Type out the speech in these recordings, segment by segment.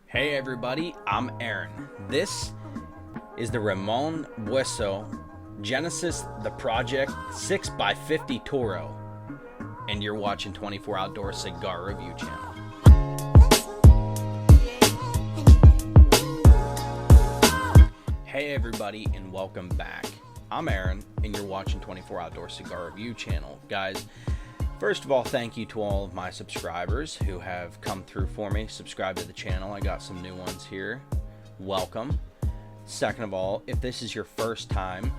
Hey everybody, I'm Aaron. This is the Ramon Bueso Genesis the Project 6x50 Toro, and you're watching 24 Outdoor Cigar Review Channel. Hey everybody, and welcome back. I'm Aaron, and you're watching 24 Outdoor Cigar Review Channel. Guys, first of all, thank you to all of my subscribers who have come through for me. Subscribe to the channel. I got some new ones here. Welcome. Second of all, if this is your first time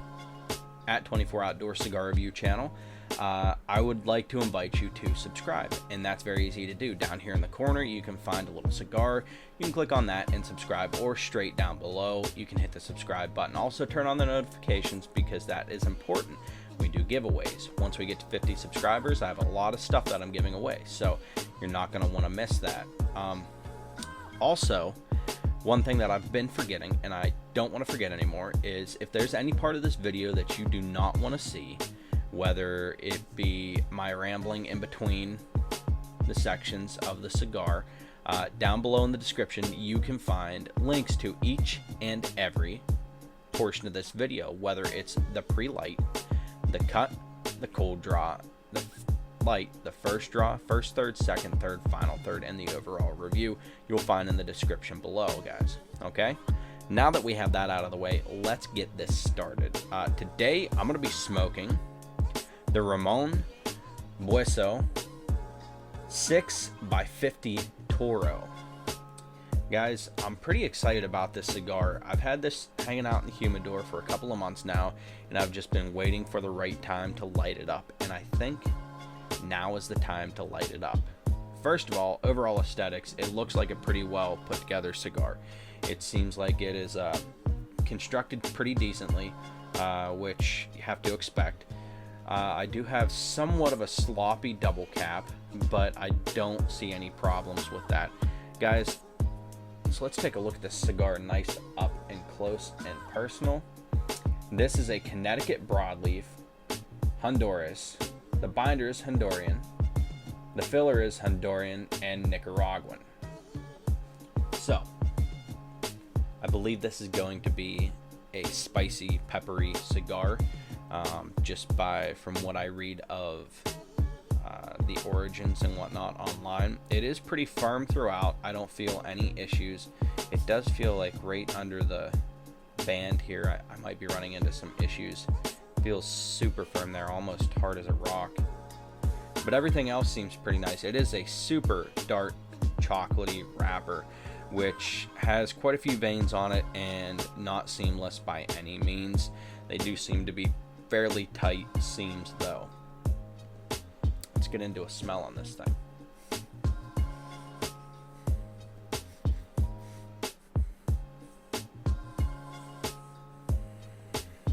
at 24 Outdoor Cigar Review Channel, I would like to invite you to subscribe, and that's very easy to do. Down here in the corner, you can find a little cigar. You can click on that and subscribe, or straight down below, you can hit the subscribe button. Also, turn on the notifications because that is important. We do giveaways. Once we get to 50 subscribers, I have a lot of stuff that I'm giving away, so you're not going to want to miss that. Also, one thing that I've been forgetting, and I don't want to forget anymore, is if there's any part of this video that you do not want to see, whether it be my rambling in between the sections of the cigar, down below in the description you can find links to each and every portion of this video, whether it's the pre-light, the cut, the cold draw, the light, the first draw, first third, second third, final third, and the overall review. You'll find in the description below, guys. Okay, now that we have that out of the way, let's get this started. Today I'm going to be smoking the Ramon Bueso 6x50 Toro. Guys, I'm pretty excited about this cigar. I've had this hanging out in the humidor for a couple of months now, and I've just been waiting for the right time to light it up, and I think now is the time to light it up. First of all, overall aesthetics, it looks like a pretty well put together cigar. It seems like it is constructed pretty decently, which you have to expect. I do have somewhat of a sloppy double cap, but I don't see any problems with that. Guys, so let's take a look at this cigar nice up and close and personal. This is a Connecticut broadleaf, Honduras. The binder is Honduran. The filler is Honduran and Nicaraguan. So, I believe this is going to be a spicy, peppery cigar. Just from what I read of the origins and whatnot online, it is pretty firm throughout. I don't feel any issues. It does feel like right under the band here, I might be running into some issues. Feels super firm there, almost hard as a rock. But everything else seems pretty nice. It is a super dark chocolatey wrapper, which has quite a few veins on it and not seamless by any means. They do seem to be fairly tight seams though. Let's get into a smell on this thing.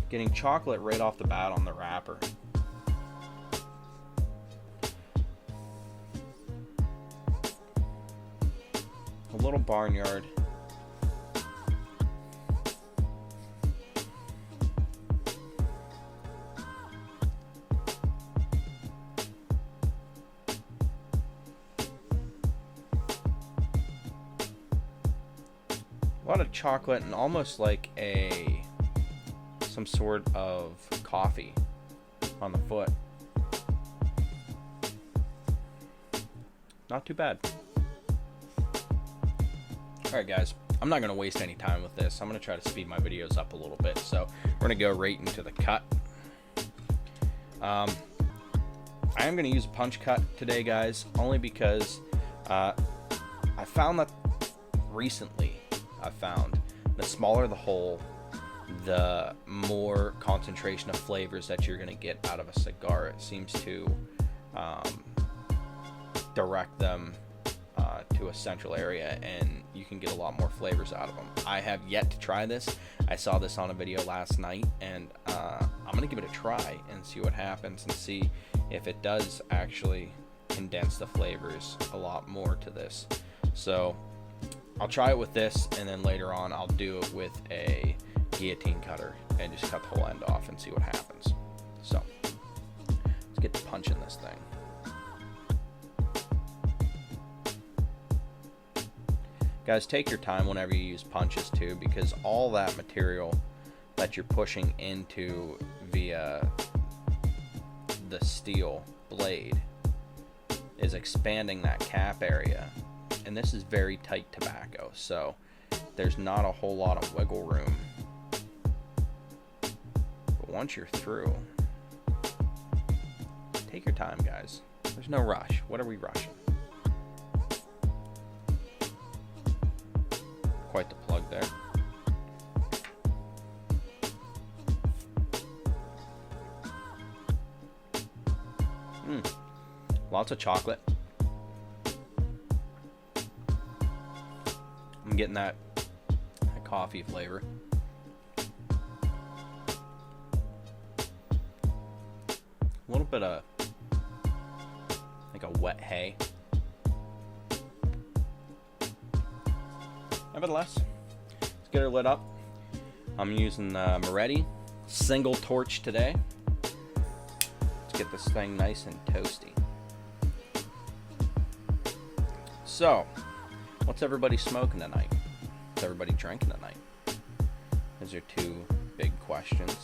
Getting chocolate right off the bat on the wrapper. A little barnyard. A lot of chocolate and almost like some sort of coffee on the foot. Not too bad. Alright guys, I'm not going to waste any time with this. I'm going to try to speed my videos up a little bit. So we're going to go right into the cut. I am going to use a punch cut today, guys, only because I found that recently the smaller the hole, the more concentration of flavors that you're going to get out of a cigar. It seems to direct them to a central area, and you can get a lot more flavors out of them. I have yet to try this. I saw this on a video last night, and I'm going to give it a try and see what happens and see if it does actually condense the flavors a lot more to this. So I'll try it with this, and then later on I'll do it with a guillotine cutter and just cut the whole end off and see what happens. So let's get to punching this thing. Guys, take your time whenever you use punches too, because all that material that you're pushing into via the steel blade is expanding that cap area, and this is very tight tobacco, so there's not a whole lot of wiggle room. But once you're through, take your time, guys. There's no rush. What are we rushing? Quite the plug there. Lots of chocolate. I'm getting that coffee flavor. A little bit of like a wet hay. Nevertheless, let's get her lit up. I'm using Moretti single torch today. Let's get this thing nice and toasty. So, what's everybody smoking tonight? What's everybody drinking tonight? Those are two big questions.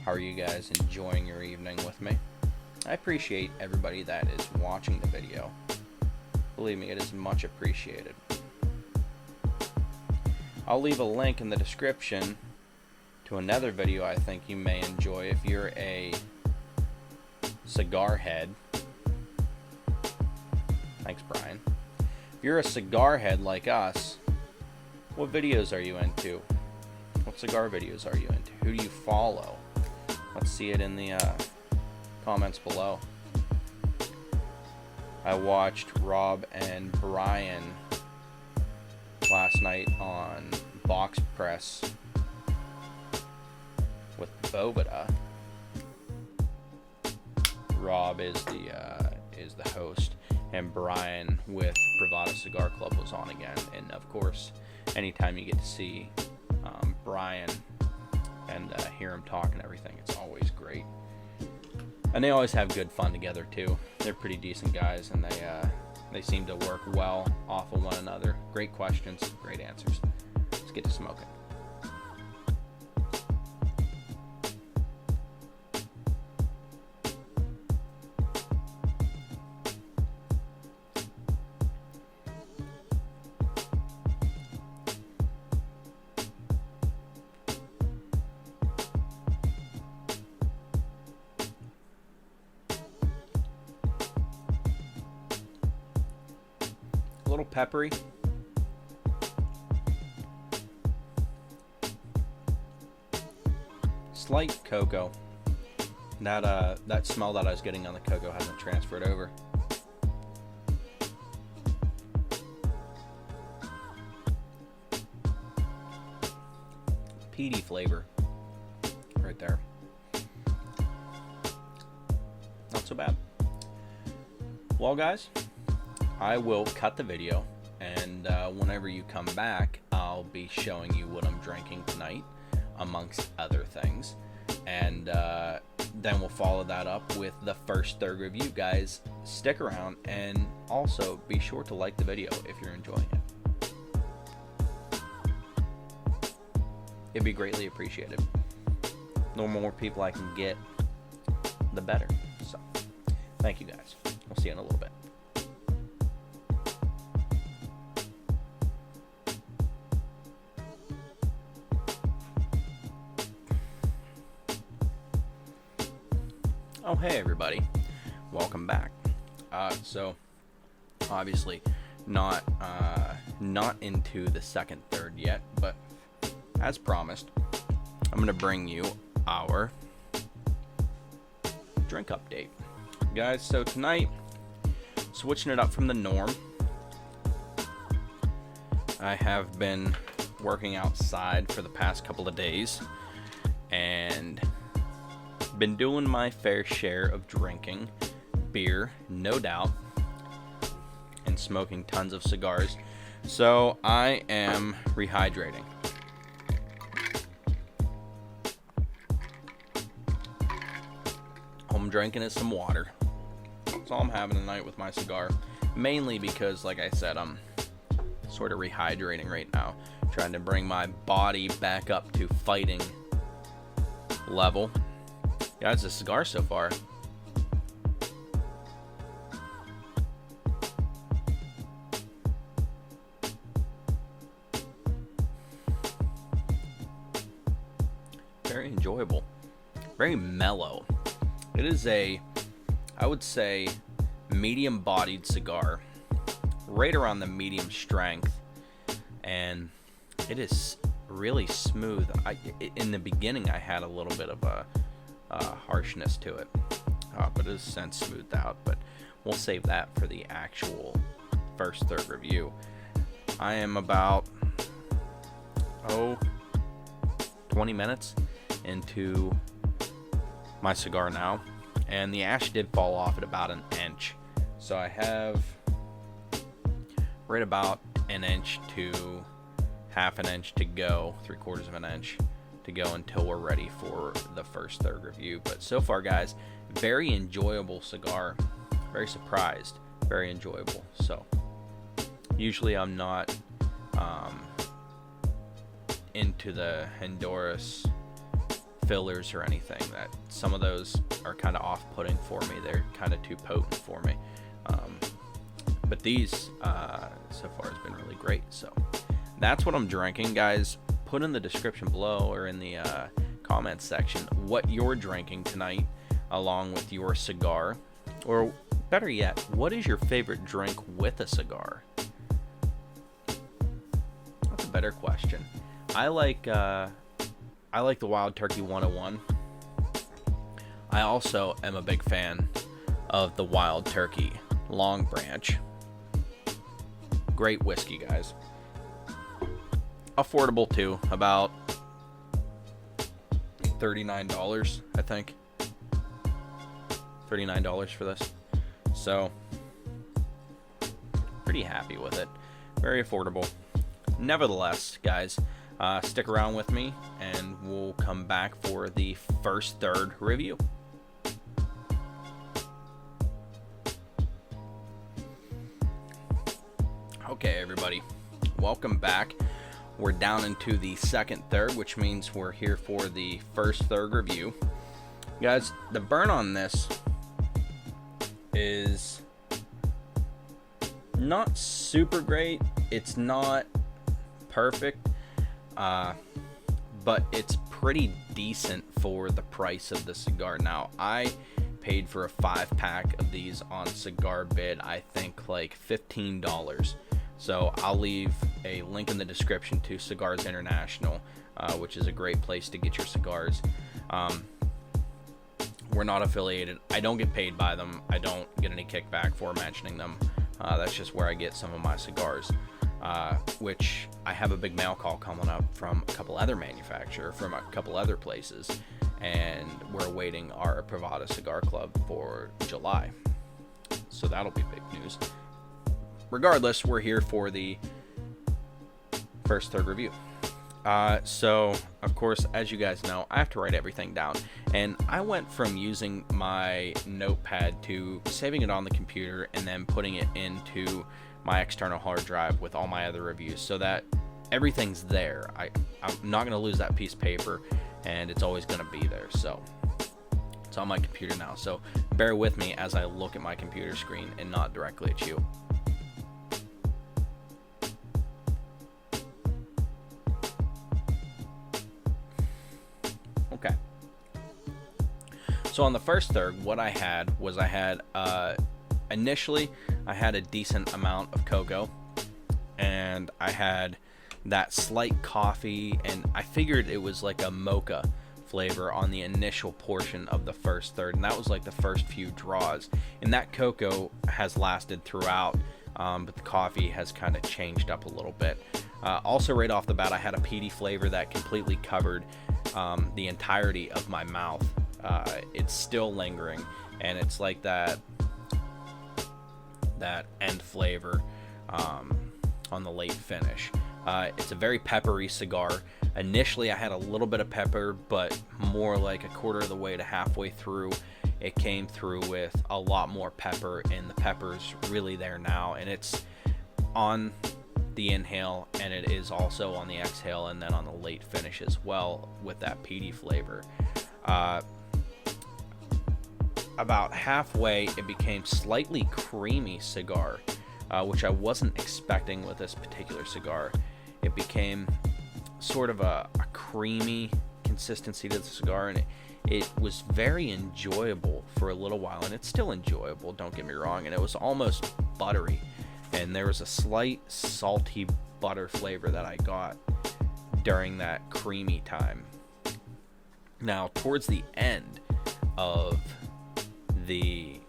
How are you guys enjoying your evening with me? I appreciate everybody that is watching the video. Believe me, it is much appreciated. I'll leave a link in the description to another video I think you may enjoy if you're a cigar head. Thanks, Brian. If you're a cigar head like us, what videos are you into? What cigar videos are you into? Who do you follow? Let's see it in the comments below. I watched Rob and Brian last night on Box Press with Boveda. Rob is the host, and Brian with Privada Cigar Club was on again. And of course, anytime you get to see Brian and hear him talk and everything, it's always great. And they always have good fun together too. They're pretty decent guys, and they seem to work well off of one another. Great questions, great answers. Let's get to smoking. A little peppery. Slight cocoa. That smell that I was getting on the cocoa hasn't transferred over. Peaty flavor right there. Not so bad. Well, guys, I will cut the video, and whenever you come back, I'll be showing you what I'm drinking tonight, amongst other things. And then we'll follow that up with the first third review. Guys, stick around, and also be sure to like the video if you're enjoying it. It'd be greatly appreciated. The more people I can get, the better. So, thank you guys. We'll see you in a little bit. Oh, hey everybody, welcome back. So obviously not into the second third yet, but as promised, I'm gonna bring you our drink update, guys. So tonight, switching it up from the norm, I have been working outside for the past couple of days and been doing my fair share of drinking beer, no doubt, and smoking tons of cigars. So I am rehydrating. All I'm drinking is some water. That's all I'm having tonight with my cigar. Mainly because, like I said, I'm sort of rehydrating right now, trying to bring my body back up to fighting level. Yeah, it's a cigar so far. Very enjoyable, very mellow. It is a, I would say, medium-bodied cigar, right around the medium strength, and it is really smooth. In the beginning, I had a little bit of a harshness to it, but it has since smoothed out. But we'll save that for the actual first third review. I am about 20 minutes into my cigar now, and the ash did fall off at about 1 inch, so I have right about 1 inch to half an inch to go, 3/4 of an inch to go until we're ready for the first third review. But so far, guys, very enjoyable cigar. Very surprised, very enjoyable. So usually I'm not into the Honduras fillers or anything. That some of those are kind of off-putting for me. They're kind of too potent for me. But these so far has been really great. So that's what I'm drinking, guys. Put in the description below or in the comments section what you're drinking tonight along with your cigar, or better yet, what is your favorite drink with a cigar? That's a better question. I like the Wild Turkey 101. I also am a big fan of the Wild Turkey Long Branch. Great whiskey, guys. Affordable too, about $39, I think. $39 for this. So, pretty happy with it. Very affordable. Nevertheless, guys, stick around with me and we'll come back for the first third review. Okay, everybody, welcome back. We're down into the second third, which means we're here for the first third review. Guys, the burn on this is not super great. It's not perfect, but it's pretty decent for the price of the cigar. Now, I paid for a 5-pack of these on Cigar Bid, I think like $15. So I'll leave a link in the description to Cigars International, which is a great place to get your cigars. We're not affiliated. I don't get paid by them. I don't get any kickback for mentioning them. That's just where I get some of my cigars, which I have a big mail call coming up from a couple other manufacturers, from a couple other places, and we're awaiting our Privada Cigar Club for July. So that'll be big news. Regardless, we're here for the first third review. So, of course, as you guys know, I have to write everything down. And I went from using my notepad to saving it on the computer and then putting it into my external hard drive with all my other reviews so that everything's there. I'm not going to lose that piece of paper, and it's always going to be there. So, it's on my computer now. So, bear with me as I look at my computer screen and not directly at you. Okay. So on the first third, what I had was initially I had a decent amount of cocoa, and I had that slight coffee, and I figured it was like a mocha flavor on the initial portion of the first third, and that was like the first few draws. And that cocoa has lasted throughout, but the coffee has kind of changed up a little bit. Also, right off the bat, I had a peaty flavor that completely covered the entirety of my mouth. It's still lingering, and it's like that end flavor on the late finish. It's a very peppery cigar. Initially, I had a little bit of pepper, but more like a quarter of the way to halfway through, it came through with a lot more pepper, and the pepper's really there now, and it's on the inhale, and it is also on the exhale, and then on the late finish as well with that peaty flavor. About halfway, it became slightly creamy cigar, which I wasn't expecting with this particular cigar. It became sort of a creamy consistency to the cigar, and it was very enjoyable for a little while, and it's still enjoyable, don't get me wrong, and it was almost buttery, and there was a slight salty butter flavor that I got during that creamy time. Now, towards the end of the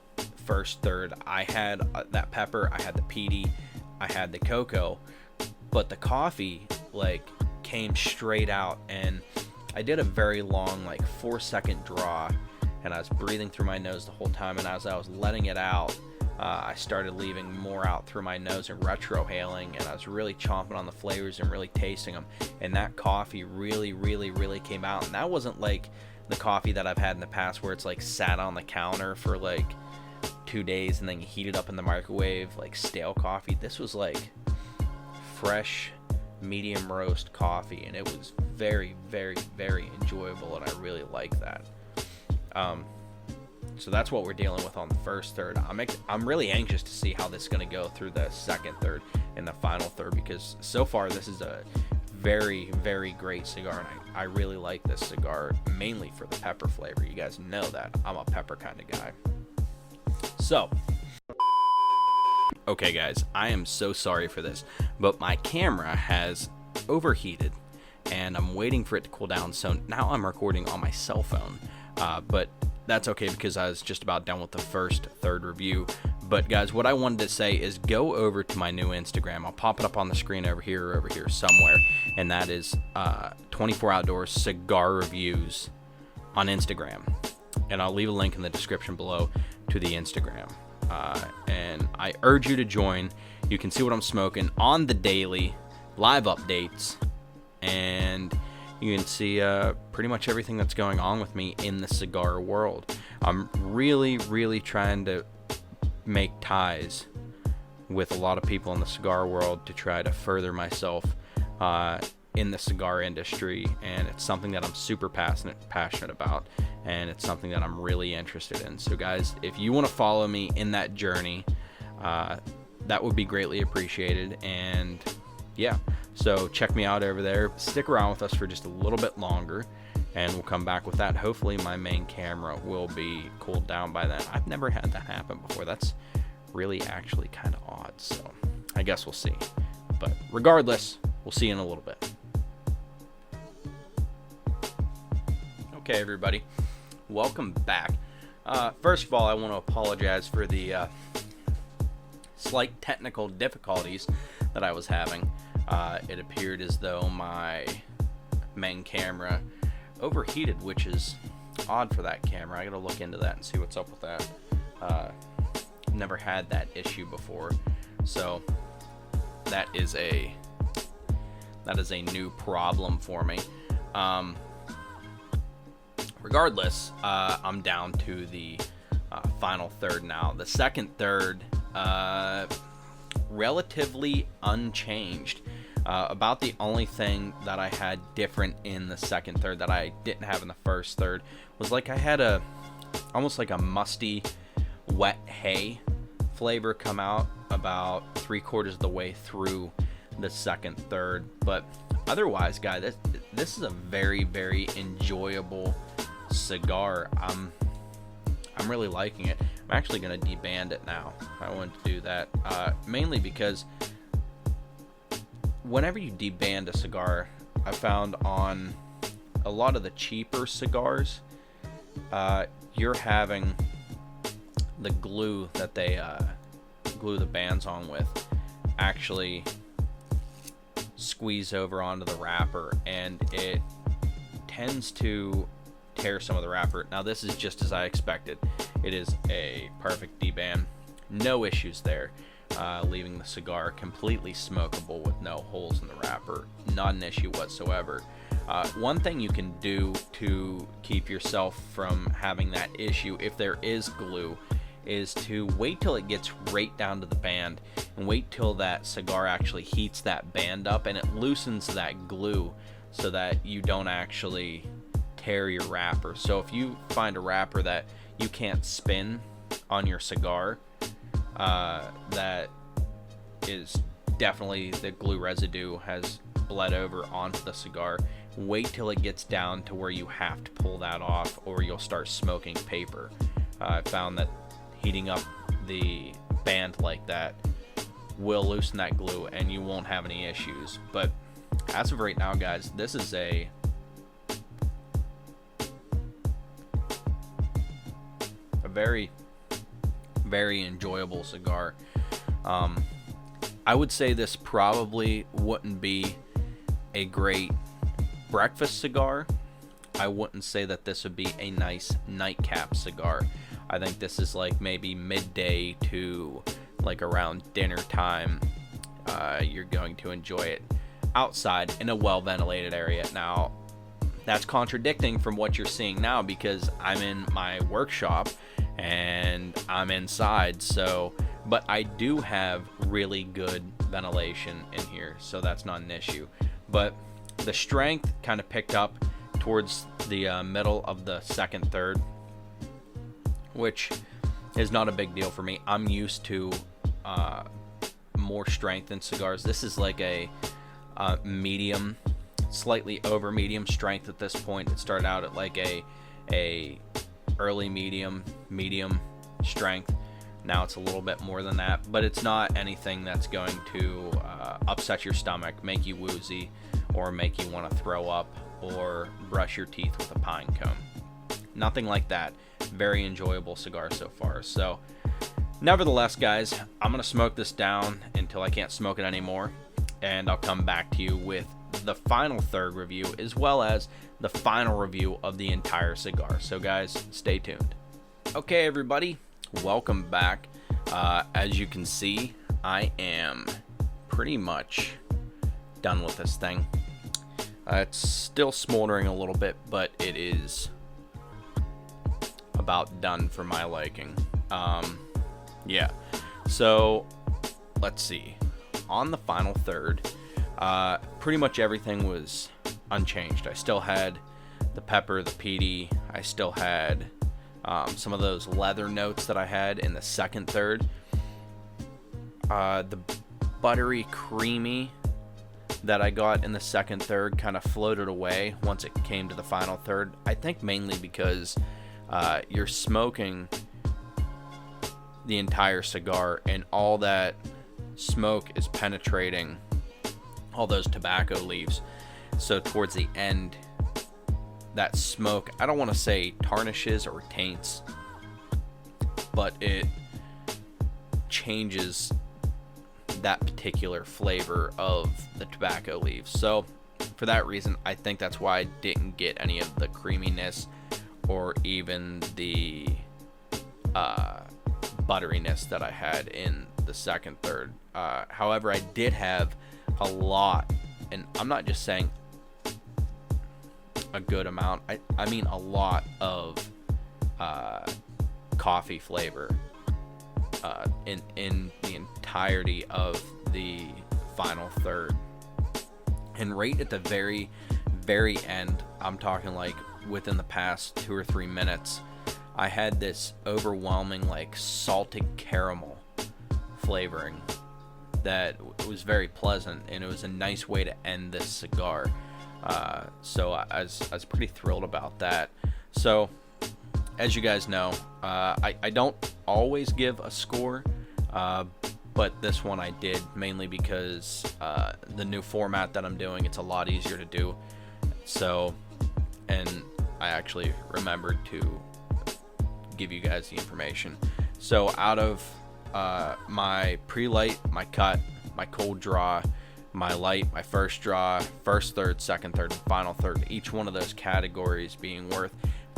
first third, I had that pepper, I had the peaty, I had the cocoa, but the coffee came straight out, and I did a very long 4-second draw, and I was breathing through my nose the whole time, and as I was letting it out, I started leaving more out through my nose and retrohaling, and I was really chomping on the flavors and really tasting them, and that coffee really came out. And that wasn't like the coffee that I've had in the past where it's sat on the counter for 2 days and then you heat it up in the microwave, stale coffee. This was fresh medium roast coffee, and it was very enjoyable, and I really like that. So that's what we're dealing with on the first third. I'm really anxious to see how this is going to go through the second third and the final third, because so far this is a very great cigar, and I really like this cigar mainly for the pepper flavor. You guys know that I'm a pepper kind of guy. So okay guys, I am so sorry for this, but my camera has overheated and I'm waiting for it to cool down, so now I'm recording on my cell phone, but that's okay because I was just about done with the first third review. But guys, what I wanted to say is go over to my new Instagram. I'll pop it up on the screen over here somewhere, and that is 24 Outdoors Cigar Reviews on Instagram, and I'll leave a link in the description below to the Instagram. And I urge you to join. You can see what I'm smoking on the daily, live updates, and you can see pretty much everything that's going on with me in the cigar world. I'm really trying to make ties with a lot of people in the cigar world to try to further myself in the cigar industry, and it's something that I'm super passionate about, and it's something that I'm really interested in. So guys, if you want to follow me in that journey, that would be greatly appreciated. And yeah, so check me out over there. Stick around with us for just a little bit longer, and we'll come back with that. Hopefully my main camera will be cooled down by then. I've never had that happen before. That's really actually kind of odd, so I guess we'll see. But regardless, we'll see you in a little bit. Okay, everybody, welcome back. First of all, I want to apologize for the slight technical difficulties that I was having. It appeared as though my main camera overheated, which is odd for that camera. I gotta look into that and see what's up with that. Never had that issue before, so that is a new problem for me. Regardless, I'm down to the final third now. The second third, relatively unchanged. About the only thing that I had different in the second third that I didn't have in the first third was I had almost like a musty, wet hay flavor come out about 3/4 of the way through the second third. But otherwise, guys, this is a very enjoyable cigar. I'm really liking it. I'm actually going to deband it now. I wanted to do that mainly because whenever you deband a cigar, I found on a lot of the cheaper cigars, you're having the glue that they glue the bands on with actually squeeze over onto the wrapper, and it tends to tear some of the wrapper. Now this is just as I expected. It is a perfect deband, no issues there, leaving the cigar completely smokable with no holes in the wrapper, not an issue whatsoever. One thing you can do to keep yourself from having that issue if there is glue is to wait till it gets right down to the band and wait till that cigar actually heats that band up and it loosens that glue so that you don't actually tear your wrapper. So if you find a wrapper that you can't spin on your cigar, that is definitely the glue residue has bled over onto the cigar, wait till it gets down to where you have to pull that off or you'll start smoking paper. I found that heating up the band like that will loosen that glue and you won't have any issues. But as of right now, guys, this is a very, very enjoyable cigar. I would say this probably wouldn't be a great breakfast cigar. I wouldn't say that this would be a nice nightcap cigar. I think this is like maybe midday to like around dinner time. You're going to enjoy it outside in a well ventilated area. Now, that's contradicting from what you're seeing now because I'm in my workshop and I'm inside. So, but I do have really good ventilation in here, so that's not an issue. But the strength kind of picked up towards the middle of the second third, which is not a big deal for me. I'm used to more strength in cigars. This is like a medium, slightly over medium strength at this point. It started out at like a early medium strength. Now it's a little bit more than that, but it's not anything that's going to upset your stomach, make you woozy, or make you want to throw up or brush your teeth with a pine cone. Nothing like that. Very enjoyable cigar so far. So nevertheless, guys, I'm going to smoke this down until I can't smoke it anymore, and I'll come back to you with the final third review as well as the final review of the entire cigar. So guys, stay tuned. Okay, everybody, welcome back. As you can see, I am pretty much done with this thing. It's still smoldering a little bit, but it is about done for my liking. Yeah, so let's see. On the final third, pretty much everything was unchanged. I still had the pepper, the peaty. I still had some of those leather notes that I had in the second third. The buttery, creamy that I got in the second third kind of floated away once it came to the final third. I think mainly because you're smoking the entire cigar and all that smoke is penetrating all those tobacco leaves. So towards the end, that smoke, I don't want to say tarnishes or taints, but it changes that particular flavor of the tobacco leaves. So for that reason, I think that's why I didn't get any of the creaminess or even the butteriness that I had in the second third. However, I did have a lot, and I'm not just saying a good amount, I mean a lot of coffee flavor in the entirety of the final third. And right at the very, very end, I'm talking like within the past 2 or 3 minutes, I had this overwhelming like salted caramel flavoring that was very pleasant, and it was a nice way to end this cigar. So I was pretty thrilled about that. So as you guys know, I don't always give a score, but this one I did, mainly because the new format that I'm doing, it's a lot easier to do. So, and I actually remembered to give you guys the information. So out of my pre-light, my cut, my cold draw, my light, my first draw, first third, second third, and final third, each one of those categories being worth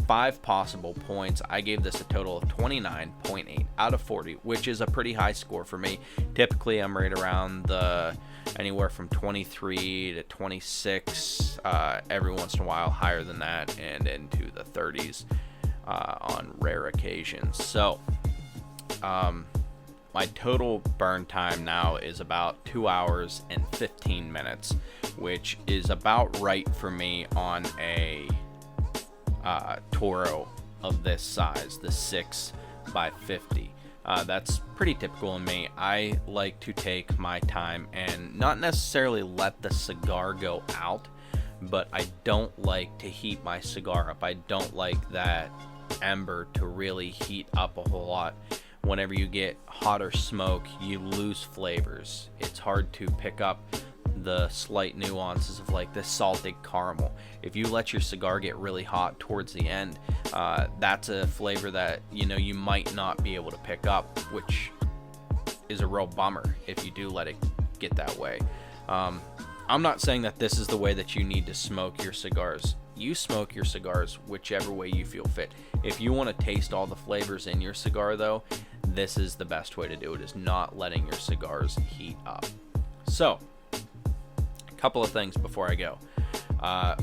5 possible points, I gave this a total of 29.8 out of 40, which is a pretty high score for me. Typically, I'm right around anywhere from 23 to 26, every once in a while higher than that, and into the 30s on rare occasions. So My total burn time now is about 2 hours and 15 minutes, which is about right for me on a Toro of this size, the 6x50. That's pretty typical in me. I like to take my time and not necessarily let the cigar go out, but I don't like to heat my cigar up. I don't like that ember to really heat up a whole lot. Whenever you get hotter smoke, you lose flavors. It's hard to pick up the slight nuances of like the salted caramel. If you let your cigar get really hot towards the end, that's a flavor that you might not be able to pick up, which is a real bummer if you do let it get that way. I'm not saying that this is the way that you need to smoke your cigars. You smoke your cigars whichever way you feel fit. If you want to taste all the flavors in your cigar, though, this is the best way to do it, is not letting your cigars heat up. So, a couple of things before I go.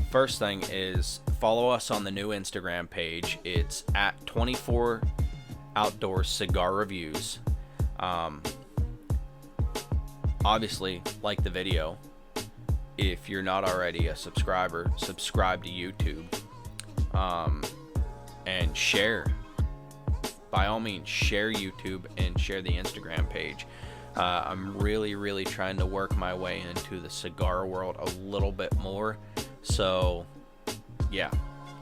First thing is follow us on the new Instagram page. It's at 24 Outdoor Cigar Reviews. Obviously, like the video. If you're not already a subscriber, subscribe to YouTube, and share. By all means, share YouTube and share the Instagram page. I'm really trying to work my way into the cigar world a little bit more. So, yeah,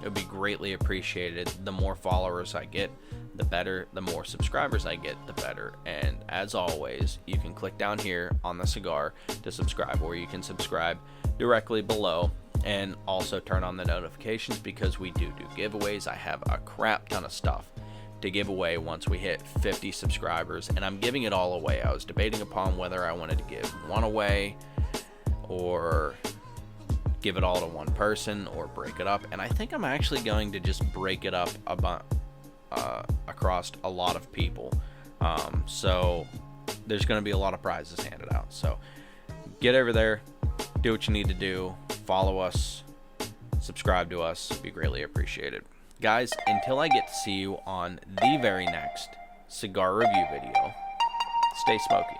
it would be greatly appreciated. The more followers I get, the better. The more subscribers I get, the better. And as always, you can click down here on the cigar to subscribe, or you can subscribe directly below and also turn on the notifications, because we do giveaways. I have a crap ton of stuff to give away once we hit 50 subscribers, and I'm giving it all away. I was debating upon whether I wanted to give one away or give it all to one person or break it up, and I think I'm actually going to just break it up across a lot of people. So there's going to be a lot of prizes handed out. So get over there, do what you need to do, follow us, subscribe to us, be greatly appreciated. Guys, until I get to see you on the very next cigar review video, stay smoky.